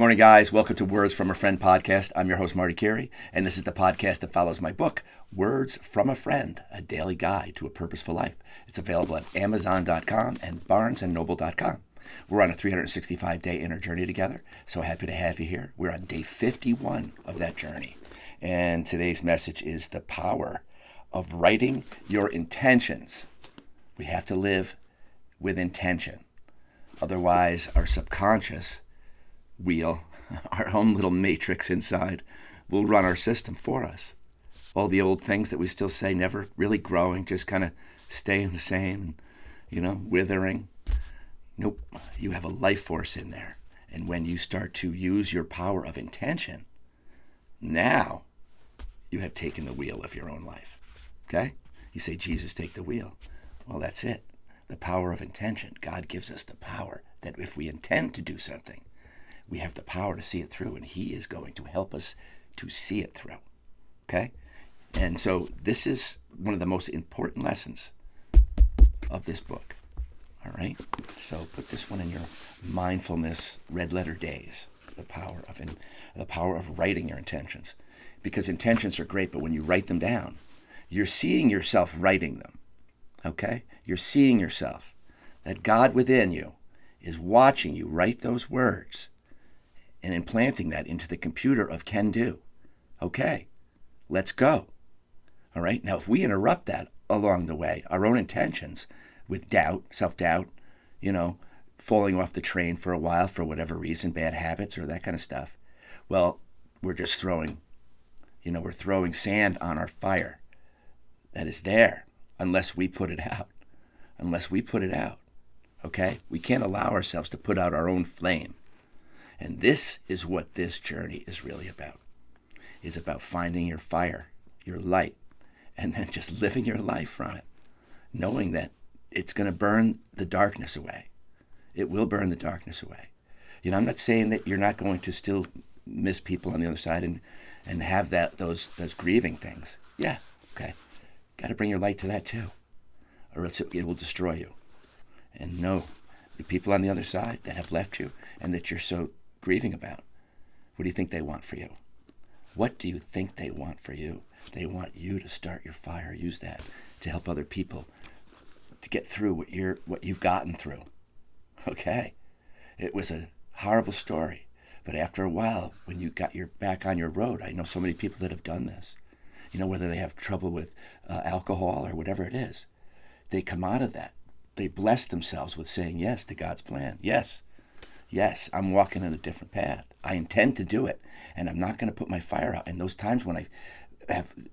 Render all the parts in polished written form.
Morning, guys. Welcome to Words from a Friend podcast. I'm your host, Marty Carey, and this is the podcast that follows my book, Words from a Friend, a daily guide to a purposeful life. It's available at Amazon.com and BarnesandNoble.com. We're on a 365-day inner journey together, so happy to have you here. We're on day 51 of that journey, and today's message is the power of writing your intentions. We have to live with intention. Otherwise, our subconscious wheel, our own little matrix inside, will run our system for us. All the old things that we still say, never really growing, just kind of staying the same, withering. Nope, you have a life force in there. And when you start to use your power of intention, now you have taken the wheel of your own life. Okay? You say, Jesus, take the wheel. Well, that's it. The power of intention. God gives us the power that if we intend to do something, we have the power to see it through, and He is going to help us to see it through. Okay? And so this is one of the most important lessons of this book. All right? So put this one in your mindfulness red letter days. The power of writing your intentions. Because intentions are great, but when you write them down, you're seeing yourself writing them. Okay? You're seeing yourself. That God within you is watching you write those words and implanting that into the computer of can do. Okay, let's go. All right, now if we interrupt that along the way, our own intentions with doubt, self-doubt, falling off the train for a while for whatever reason, bad habits or that kind of stuff, well, we're just throwing sand on our fire that is there unless we put it out. Okay, we can't allow ourselves to put out our own flame. And this is what this journey is really about. It's about finding your fire, your light, and then just living your life from it, knowing that it's going to burn the darkness away. It will burn the darkness away. I'm not saying that you're not going to still miss people on the other side and have those grieving things. Yeah, okay. Got to bring your light to that too, or else it will destroy you. And know the people on the other side that have left you and that you're so grieving about, what do you think they want for you? What do you think they want for you? They want you to start your fire. Use that to help other people to get through what you've gotten through. Okay? It was a horrible story, but after a while, when you got your back on your road, I know so many people that have done this. Whether they have trouble with alcohol or whatever it is, they come out of that. They bless themselves with saying yes to God's plan. Yes, I'm walking in a different path. I intend to do it, and I'm not going to put my fire out. And those times when I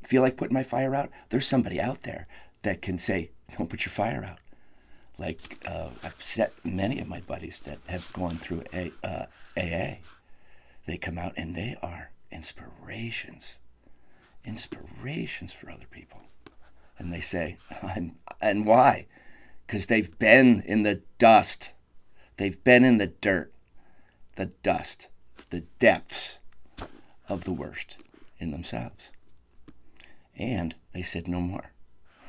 feel like putting my fire out, there's somebody out there that can say, don't put your fire out. Like I've set many of my buddies that have gone through AA. They come out and they are inspirations for other people. And they say, and why? Because they've been in the dust. They've been in the dirt, the dust, the depths of the worst in themselves. And they said, no more.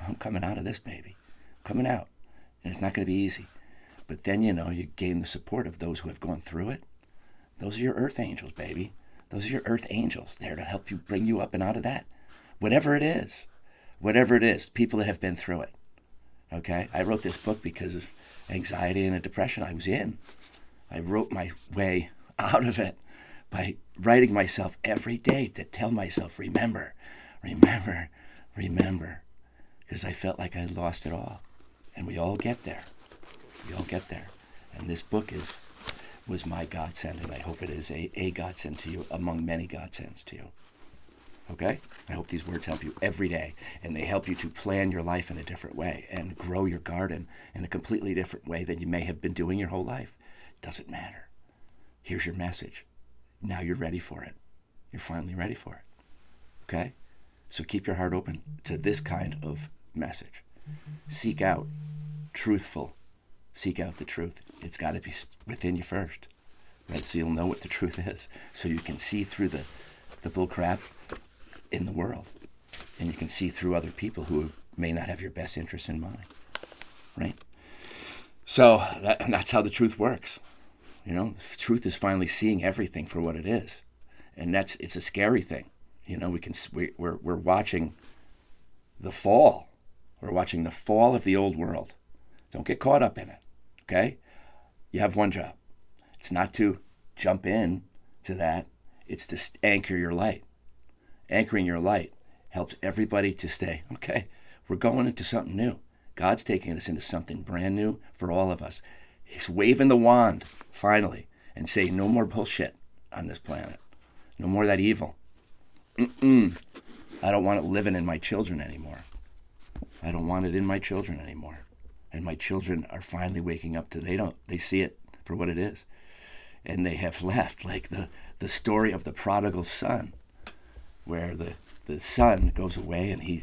I'm coming out of this, baby. I'm coming out. And it's not going to be easy. But then, you gain the support of those who have gone through it. Those are your earth angels, baby. Those are your earth angels there to help you bring you up and out of that. Whatever it is, people that have been through it. Okay? I wrote this book because of anxiety and a depression I was in. I wrote my way out of it by writing myself every day to tell myself, remember. Because I felt like I had lost it all. And we all get there. And this book was my godsend, and I hope it is a godsend to you among many godsends to you. Okay? I hope these words help you every day, and they help you to plan your life in a different way and grow your garden in a completely different way than you may have been doing your whole life. Doesn't matter. Here's your message. Now you're ready for it. You're finally ready for it. Okay? So keep your heart open to this kind of message. Seek out seek out the truth. It's got to be within you first, right? So you'll know what the truth is, so you can see through the bull crap in the world, and you can see through other people who may not have your best interests in mind, right? So that's how the truth works. Truth is finally seeing everything for what it is, and it's a scary thing. We're watching the fall. We're watching the fall of the old world. Don't get caught up in it. Okay, you have one job. It's not to jump in to that. It's to anchor your light. Anchoring your light helps everybody to stay. Okay, we're going into something new. God's taking us into something brand new for all of us. He's waving the wand, finally, and saying, no more bullshit on this planet. No more of that evil. I don't want it living in my children anymore. I don't want it in my children anymore. And my children are finally waking up to, they see it for what it is. And they have left, like the story of the prodigal son, where the son goes away and he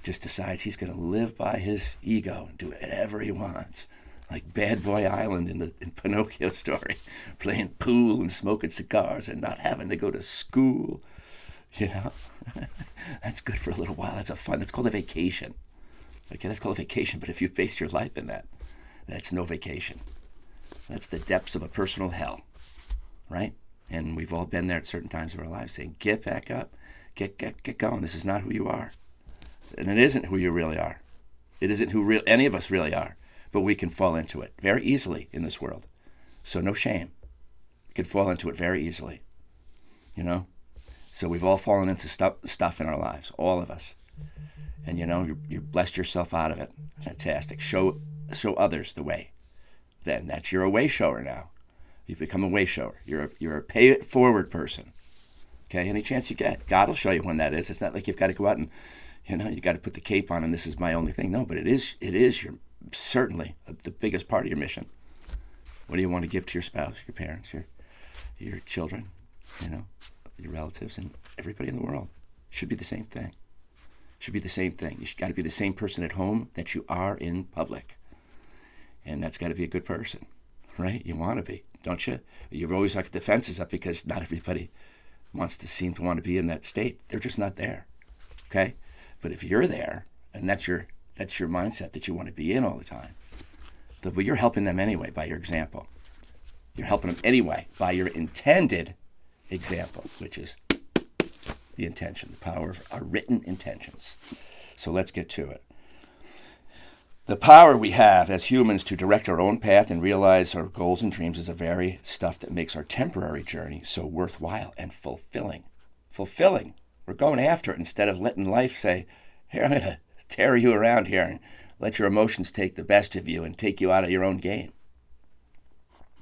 just decides he's going to live by his ego and do whatever he wants. Like Bad Boy Island in Pinocchio story, playing pool and smoking cigars and not having to go to school. That's good for a little while. That's that's called a vacation. Okay, that's called a vacation, but if you base your life in that, that's no vacation. That's the depths of a personal hell, right? And we've all been there at certain times of our lives saying, get back up, get going. This is not who you are. And it isn't who you really are. It isn't who any of us really are. But we can fall into it very easily in this world. So no shame. We can fall into it very easily. So we've all fallen into stuff in our lives, all of us. And you blessed yourself out of it. Fantastic. Show others the way. Then you're a way shower now. You've become a way shower. You're a pay it forward person. Okay, any chance you get, God will show you when that is. It's not like you've got to go out and you got to put the cape on and this is my only thing. No, but it is your certainly the biggest part of your mission. What do you want to give to your spouse, your parents, your children, your relatives, and everybody in the world? Should be the same thing. Should be the same thing. You got to be the same person at home that you are in public, and that's got to be a good person, right? You want to be, don't you? You've always got the defenses up because not everybody seem to want to be in that state. They're just not there. Okay, but if you're there, and that's your mindset that you want to be in all the time. But you're helping them anyway by your example. You're helping them anyway by your intended example, which is the intention, the power of our written intentions. So let's get to it. The power we have as humans to direct our own path and realize our goals and dreams is the very stuff that makes our temporary journey so worthwhile and fulfilling. Fulfilling. We're going after it instead of letting life say, here, I'm going to tear you around here and let your emotions take the best of you and take you out of your own game.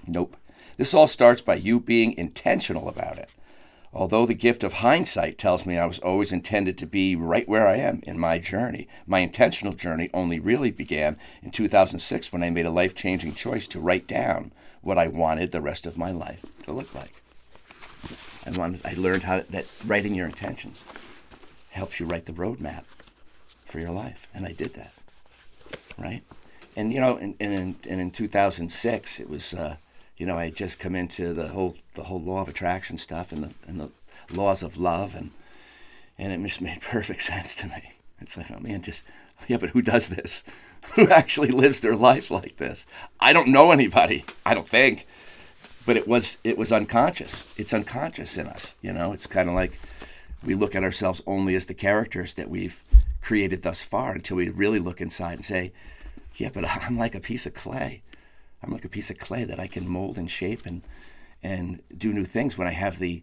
Nope. This all starts by you being intentional about it. Although the gift of hindsight tells me I was always intended to be right where I am in my journey, my intentional journey only really began in 2006 when I made a life-changing choice to write down what I wanted the rest of my life to look like. I learned that writing your intentions helps you write the roadmap for your life, and I did that, right? And in 2006, it was I had just come into the whole law of attraction stuff and the laws of love, and it just made perfect sense to me. It's like, oh man, but who does this? Who actually lives their life like this? I don't know anybody. I don't think, but it was unconscious. It's unconscious in us. It's kind of like we look at ourselves only as the characters that we've created thus far until we really look inside and say, yeah, but I'm like a piece of clay. I'm like a piece of clay that I can mold and shape and do new things when I have the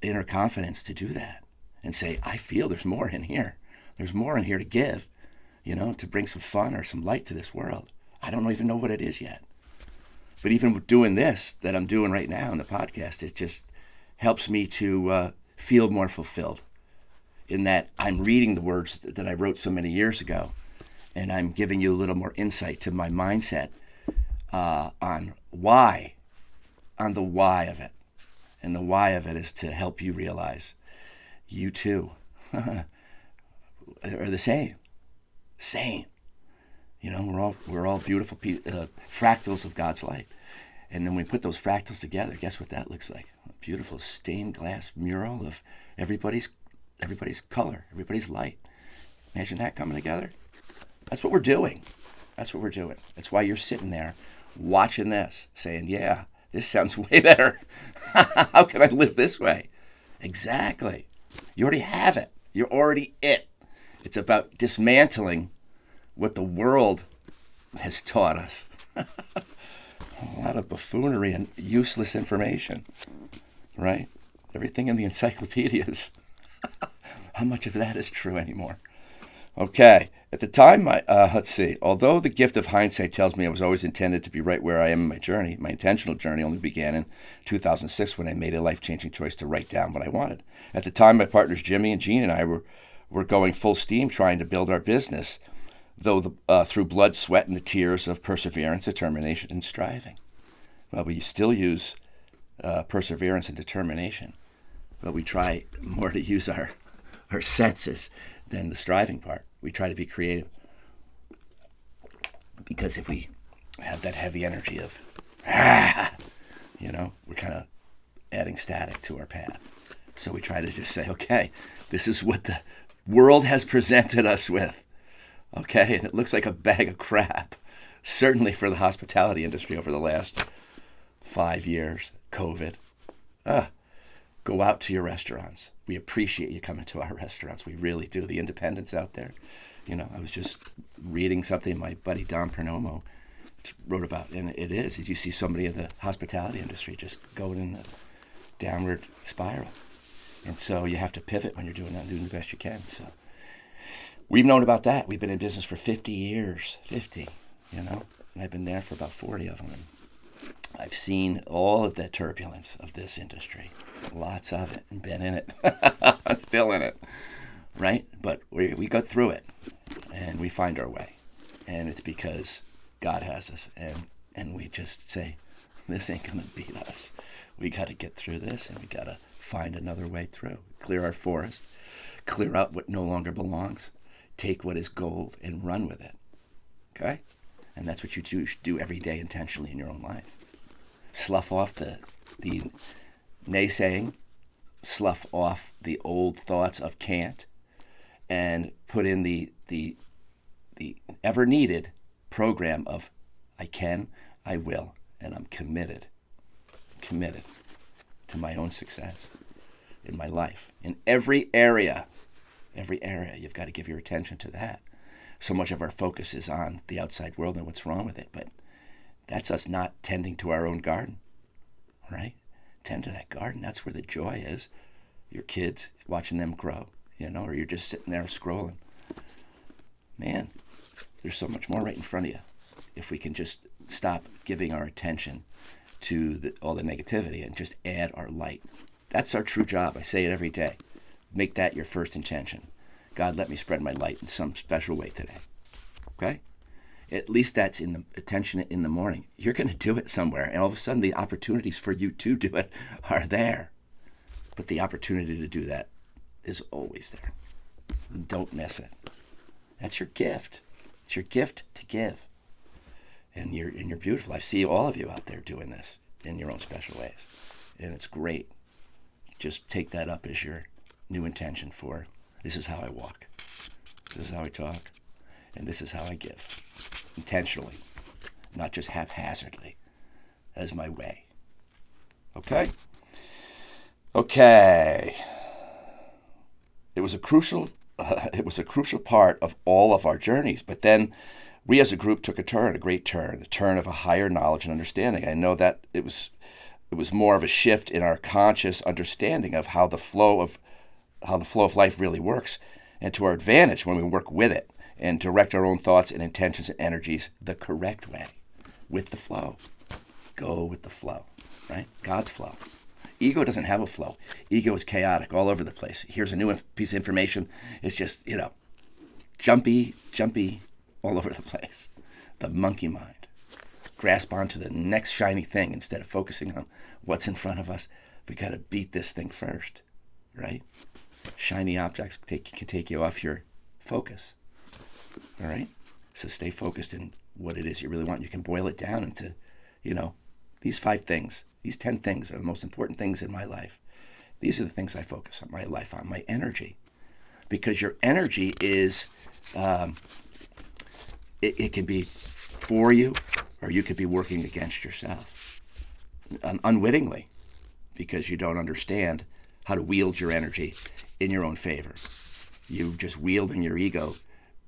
inner confidence to do that and say, I feel there's more in here. There's more in here to give, to bring some fun or some light to this world. I don't even know what it is yet. But even doing this that I'm doing right now in the podcast, it just helps me to feel more fulfilled in that I'm reading the words that I wrote so many years ago, and I'm giving you a little more insight to my mindset on the why of it. And the why of it is to help you realize you too are the same. We're all beautiful fractals of God's light. And then we put those fractals together, guess what that looks like? A beautiful stained glass mural of everybody's color, everybody's light. Imagine that coming together. That's what we're doing. That's why you're sitting there watching this, saying, yeah, This sounds way better. How can I live this way? Exactly. You already have it. You're already it. It's about dismantling what the world has taught us. A lot of buffoonery and useless information, right? Everything in the encyclopedias. How much of that is true anymore? Okay. At the time, let's see. Although the gift of hindsight tells me I was always intended to be right where I am in my journey, my intentional journey only began in 2006 when I made a life-changing choice to write down what I wanted. At the time, my partners Jimmy and Gene and I were going full steam trying to build our business, though through blood, sweat, and the tears of perseverance, determination, and striving. Well, we still use perseverance and determination, but we try more to use our senses than the striving part. We try to be creative, because if we have that heavy energy of, we're kind of adding static to our path. So we try to just say, okay, this is what the world has presented us with. Okay, and it looks like a bag of crap, certainly for the hospitality industry over the last 5 years, COVID. Go out to your restaurants. We appreciate you coming to our restaurants. We really do. The independents out there. I was just reading something my buddy Don Pernomo wrote about, and it is. You see somebody in the hospitality industry just going in the downward spiral. And so you have to pivot when you're doing that and doing the best you can. So we've known about that. We've been in business for 50 years. 50, and I've been there for about 40 of them. And I've seen all of the turbulence of this industry. Lots of it, and been in it. I'm still in it, right? But we go through it, and we find our way. And it's because God has us, and we just say, this ain't going to beat us. We got to get through this, and we got to find another way through. Clear our forest, clear out what no longer belongs, take what is gold, and run with it, okay? And that's what you do every day intentionally in your own life. Slough off the naysaying, slough off the old thoughts of can't, and put in the ever needed program of I can, I will, and I'm committed to my own success in my life. In every area, you've got to give your attention to that. So much of our focus is on the outside world and what's wrong with it, but that's us not tending to our own garden, right? Tend to that garden. That's where the joy is. Your kids, watching them grow, or you're just sitting there scrolling. Man, there's so much more right in front of you if we can just stop giving our attention to all the negativity and just add our light. That's our true job. I say it every day. Make that your first intention. God, let me spread my light in some special way today. Okay? At least that's in the attention in the morning. You're going to do it somewhere, and all of a sudden the opportunities for you to do it are there. But the opportunity to do that is always there. Don't miss it. That's your gift. It's your gift to give. And you're beautiful. I see all of you out there doing this in your own special ways. And it's great. Just take that up as your new intention for, this is how I walk. This is how I talk. And this is how I give. Intentionally. Not just haphazardly. As my way. Okay? Okay. It was a crucial part of all of our journeys. But then we as a group took a great turn, the turn of a higher knowledge and understanding. I know that it was more of a shift in our conscious understanding of how the flow of life really works, and to our advantage when we work with it and direct our own thoughts and intentions and energies the correct way, with the flow. Go with the flow, right? God's flow. Ego doesn't have a flow. Ego is chaotic all over the place. Here's a new piece of information. It's just, jumpy, all over the place. The monkey mind. Grasp onto the next shiny thing instead of focusing on what's in front of us. We got to beat this thing first, right? Shiny objects can take you off your focus. All right? So stay focused in what it is you really want. You can boil it down into, these 5 things. These 10 things are the most important things in my life. These are the things I focus on my life on, my energy. Because your energy is, it can be for you, or you could be working against yourself. unwittingly, because you don't understand how to wield your energy in your own favor. You just wielding your ego,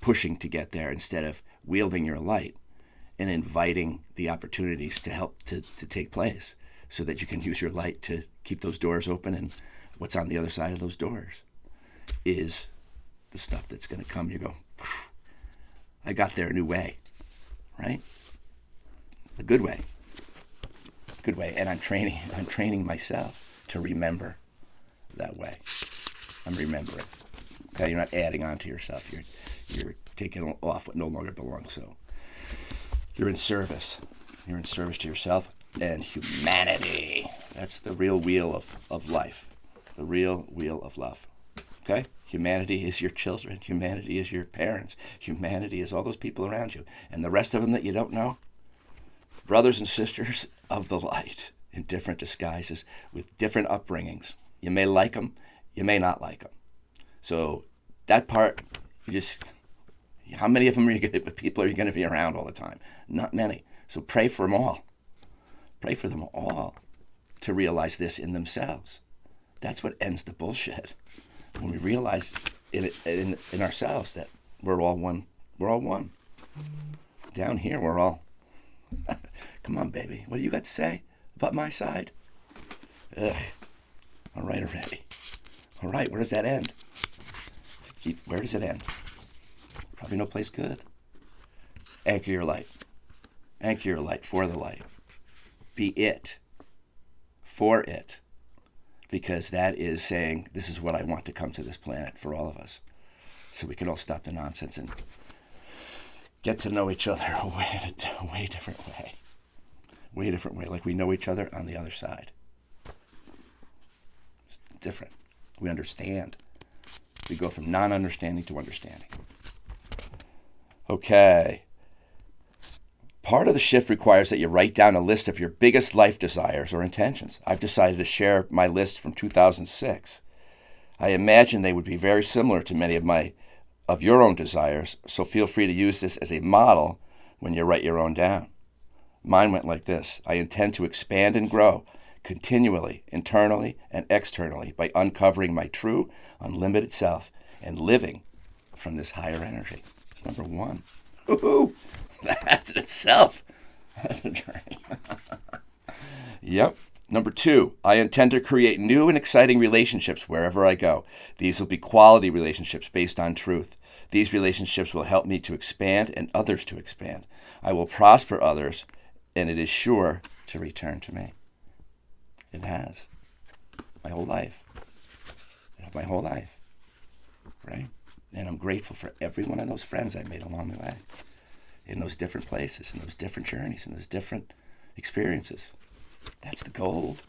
pushing to get there instead of wielding your light and inviting the opportunities to help to take place so that you can use your light to keep those doors open. And what's on the other side of those doors is the stuff that's going to come. You go, I got there a new way, right? A good way. Good way. And I'm training myself to remember that way. I'm remembering. Okay, you're not adding on to yourself. You're taking off what no longer belongs. So you're in service. You're in service to yourself and humanity. That's the real wheel of life. The real wheel of love. Okay? Humanity is your children. Humanity is your parents. Humanity is all those people around you. And the rest of them that you don't know, brothers and sisters of the light in different disguises with different upbringings. You may like them. You may not like them. So that part, how many of them people are you going to be around all the time? Not many. So pray for them all. Pray for them all to realize this in themselves. That's what ends the bullshit. When we realize in ourselves that we're all one. We're all one. Down here, we're all... Come on, baby. What do you got to say about my side? Ugh. All right already. All right, where does that end? Where does it end? Probably no place good. Anchor your light. Anchor your light for the light. Be it. For it. Because that is saying, this is what I want to come to this planet for all of us. So we can all stop the nonsense and get to know each other a way different way. Way different way. Like we know each other on the other side. It's different. We understand. We go from non-understanding to understanding. Okay. Part of the shift requires that you write down a list of your biggest life desires or intentions. I've decided to share my list from 2006. I imagine they would be very similar to many of your own desires, so feel free to use this as a model when you write your own down. Mine went like this. I intend to expand and grow continually, internally and externally, by uncovering my true, unlimited self and living from this higher energy. That's number one. Woohoo! That's in itself. That's a journey. Yep. Number two, I intend to create new and exciting relationships wherever I go. These will be quality relationships based on truth. These relationships will help me to expand and others to expand. I will prosper others, and it is sure to return to me. It has. My whole life. My whole life. Right? And I'm grateful for every one of those friends I made along the way. In those different places, in those different journeys, in those different experiences. That's the gold.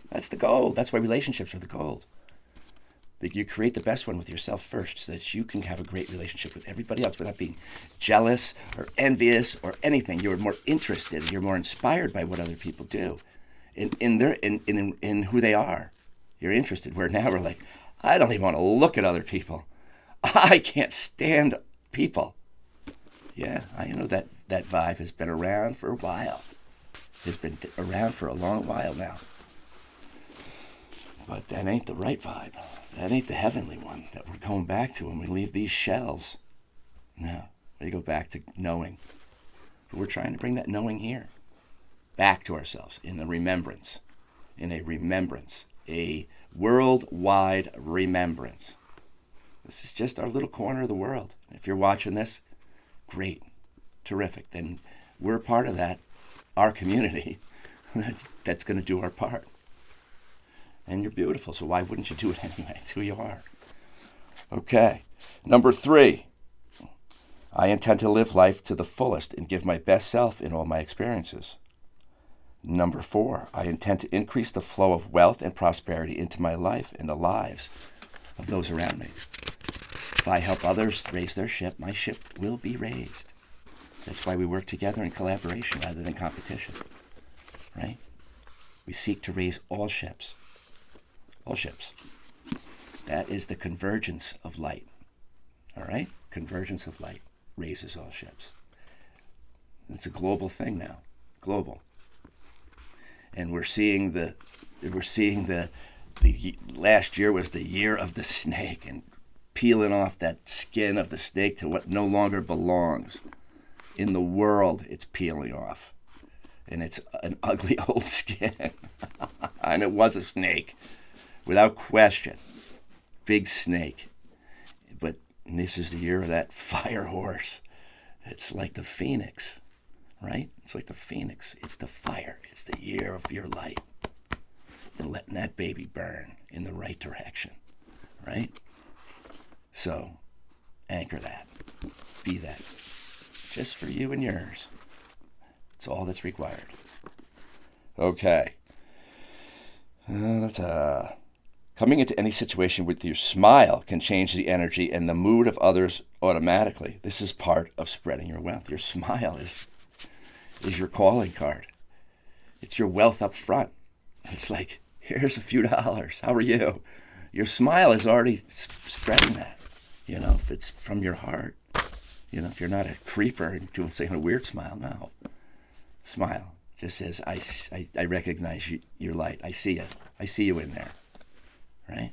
That's the gold. That's why relationships are the gold. That you create the best one with yourself first so that you can have a great relationship with everybody else without being jealous or envious or anything. You're more interested. You're more inspired by what other people do in who they are. You're interested. Where now we're like, I don't even want to look at other people. I can't stand people. Yeah, I know that vibe has been around for a while. It's been around for a long while now. But that ain't the right vibe. That ain't the heavenly one that we're going back to when we leave these shells. No, we go back to knowing. We're trying to bring that knowing here. Back to ourselves in a remembrance. A worldwide remembrance. This is just our little corner of the world. If you're watching this, great, terrific. Then we're part of that, our community, that's going to do our part. And you're beautiful, so why wouldn't you do it anyway? It's who you are. Okay. Number 3, I intend to live life to the fullest and give my best self in all my experiences. Number 4, I intend to increase the flow of wealth and prosperity into my life and the lives of those around me. If I help others raise their ship, my ship will be raised. That's why we work together in collaboration rather than competition, right? We seek to raise all ships. All ships. That is the convergence of light, all right? Convergence of light raises all ships. It's a global thing now, global. And we're seeing the last year was the year of the snake, and peeling off that skin of the snake to what no longer belongs in the world. It's peeling off, and it's an ugly old skin. And it was a snake, without question, big snake. But this is the year of that fire horse. It's like the phoenix, right? It's like the phoenix. It's the fire. It's the year of your light, and letting that baby burn in the right direction, right? So anchor that. Be that. Just for you and yours. It's all that's required. Okay. Coming into any situation with your smile can change the energy and the mood of others automatically. This is part of spreading your wealth. Your smile is your calling card. It's your wealth up front. It's like, here's a few dollars. How are you? Your smile is already spreading that. If it's from your heart. If you're not a creeper and doing a weird smile, no. Smile. Just says, I recognize your light. I see it. I see you in there. Right?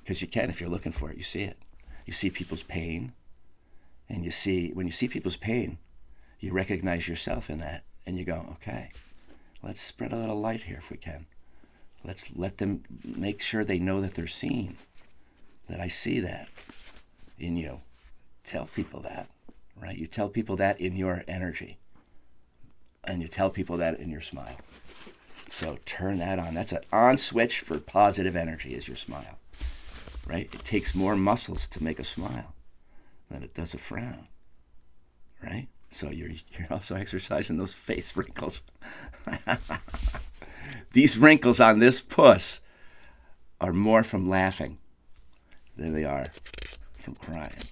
Because you can, if you're looking for it, you see it. You see people's pain. And when you see people's pain, you recognize yourself in that. And you go, okay, let's spread a little light here if we can. Let's let them make sure they know that they're seen. That I see that in you. Tell people that, right? You tell people that in your energy. And you tell people that in your smile. So turn that on. That's an on switch for positive energy is your smile, right? It takes more muscles to make a smile than it does a frown, right? So you're also exercising those face wrinkles. These wrinkles on this puss are more from laughing than they are from crying.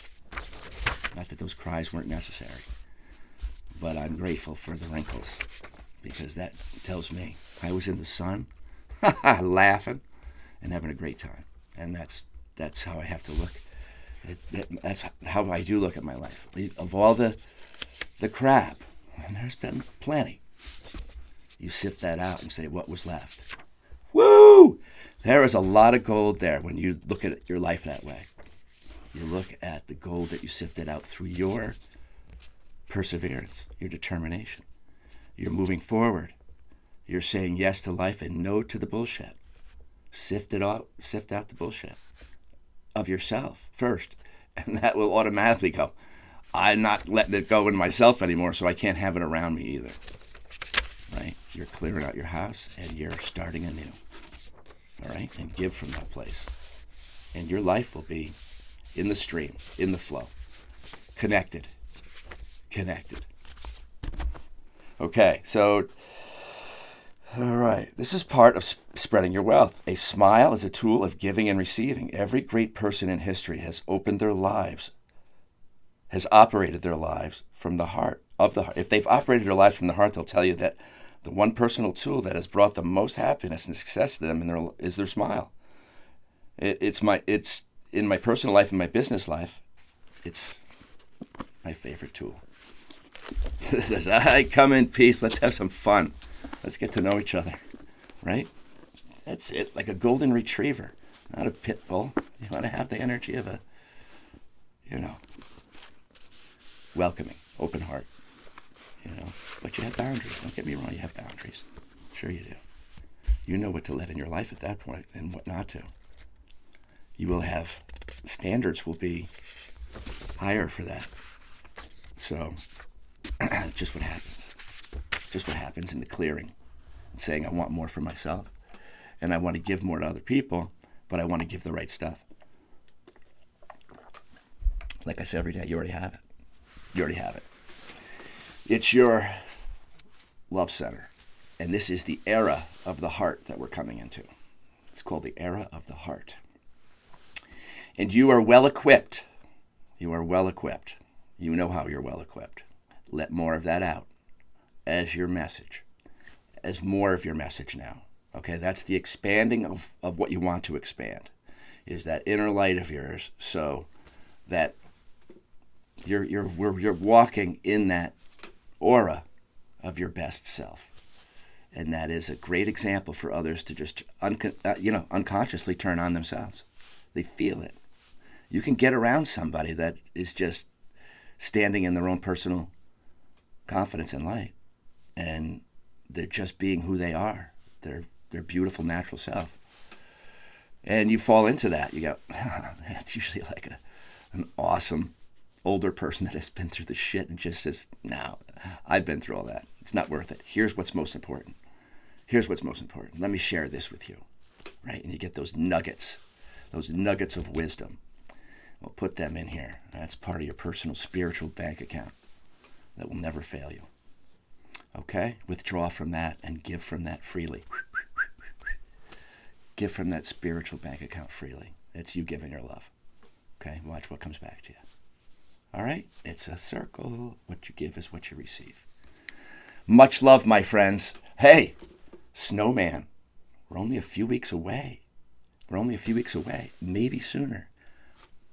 Not that those cries weren't necessary, but I'm grateful for the wrinkles because that tells me I was in the sun, laughing and having a great time. And that's how I have to look. That's how I do look at my life. Of all the crap, and there's been plenty, you sift that out and say, what was left? Woo! There is a lot of gold there when you look at your life that way. You look at the gold that you sifted out through your perseverance, your determination. You're moving forward. You're saying yes to life and no to the bullshit. Sift out the bullshit of yourself first. And that will automatically go, I'm not letting it go in myself anymore, so I can't have it around me either. Right? You're clearing out your house and you're starting anew. All right? And give from that place. And your life will be in the stream, in the flow. Connected. Okay, so, all right. This is part of spreading your wealth. A smile is a tool of giving and receiving. Every great person in history has operated their lives from the heart, If they've operated their lives from the heart, they'll tell you that the one personal tool that has brought the most happiness and success to them is their smile. It's in my personal life and my business life, it's my favorite tool. It says, I come in peace. Let's have some fun. Let's get to know each other, right? That's it, like a golden retriever, not a pit bull. You want to have the energy of a, welcoming, open heart, But you have boundaries. Don't get me wrong, you have boundaries. Sure you do. You know what to let in your life at that point and what not to. You will have, standards will be higher for that. So, just what happens in the clearing, saying I want more for myself, and I want to give more to other people, but I want to give the right stuff. Like I say every day, you already have it. It's your love center, and this is the era of the heart that we're coming into. It's called the era of the heart. And you are well equipped. You know how you're well equipped. Let more of that out as your message, as more of your message now. Okay, that's the expanding of what you want to expand, is that inner light of yours, so that you're walking in that aura of your best self. And that is a great example for others to just unconsciously turn on themselves. They feel it. You can get around somebody that is just standing in their own personal confidence and light, and they're just being who they are, their beautiful natural self. And you fall into that. You go, it's usually like an awesome older person that has been through the shit and just says, no, I've been through all that. It's not worth it. Here's what's most important. Here's what's most important. Let me share this with you, right? And you get those nuggets of wisdom. We'll put them in here. That's part of your personal spiritual bank account that will never fail you. Okay? Withdraw from that and give from that freely. Give from that spiritual bank account freely. It's you giving your love. Okay? Watch what comes back to you. All right? It's a circle. What you give is what you receive. Much love, my friends. Hey, Snowman, we're only a few weeks away. Maybe sooner.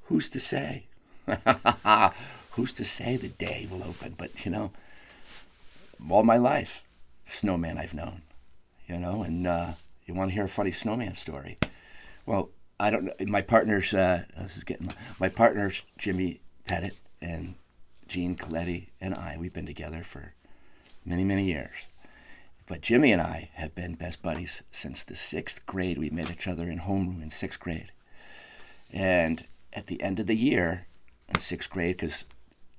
Who's to say? Who's to say the day will open? But, all my life, snowman I've known, and you want to hear a funny snowman story? Well, I don't know. My partners, my partners, Jimmy Pettit and Gene Coletti and we've been together for many, many years. But Jimmy and I have been best buddies since the 6th grade. We met each other in homeroom in 6th grade. And at the end of the year, in 6th grade, because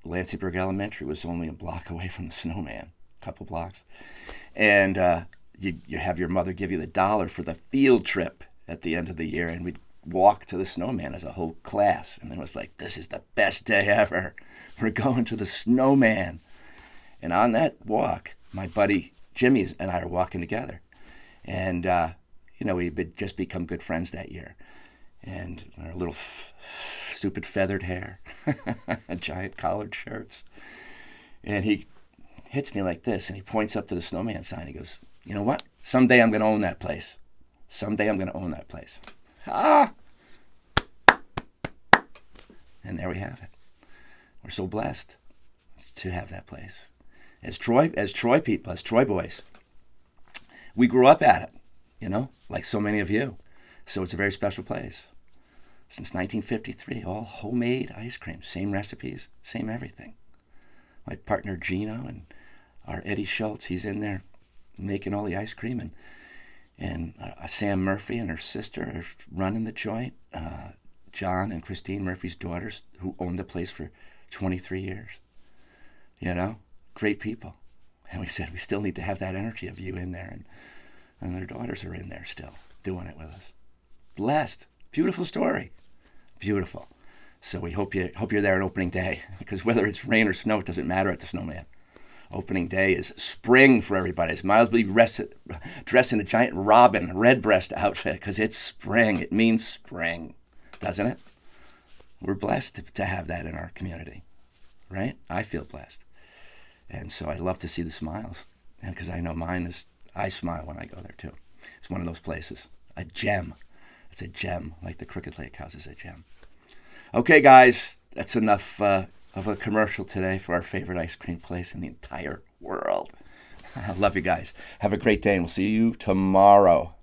Lansingburg Elementary was only a block away from the snowman, a couple blocks. And you have your mother give you the $1 for the field trip at the end of the year, and we'd walk to the snowman as a whole class. And it was like, this is the best day ever. We're going to the snowman. And on that walk, my buddy Jimmy and I are walking together. And, we'd just become good friends that year. And our little stupid feathered hair, giant collared shirts. And he hits me like this, and he points up to the snowman sign. He goes, you know what? Someday I'm going to own that place. Ah! And there we have it. We're so blessed to have that place. As Troy people, as Troy boys, we grew up at it, like so many of you. So it's a very special place. Since 1953, all homemade ice cream, same recipes, same everything. My partner Gino and our Eddie Schultz, he's in there making all the ice cream, and Sam Murphy and her sister are running the joint. John and Christine Murphy's daughters, who owned the place for 23 years. Great people. And we said, we still need to have that energy of you in there. And their daughters are in there still, doing it with us. Blessed. Beautiful story. Beautiful. So we hope you're there on opening day, because whether it's rain or snow, it doesn't matter at the snowman. Opening day is spring for everybody. It's might as well be dressed in a giant robin redbreast outfit, because it's spring. It means spring, doesn't it? We're blessed to have that in our community, right? I feel blessed. And so I love to see the smiles, and because I know mine is, I smile when I go there too. It's one of those places, a gem. It's a gem, like the Crooked Lake House is a gem. Okay, guys, that's enough of a commercial today for our favorite ice cream place in the entire world. I love you guys. Have a great day, and we'll see you tomorrow.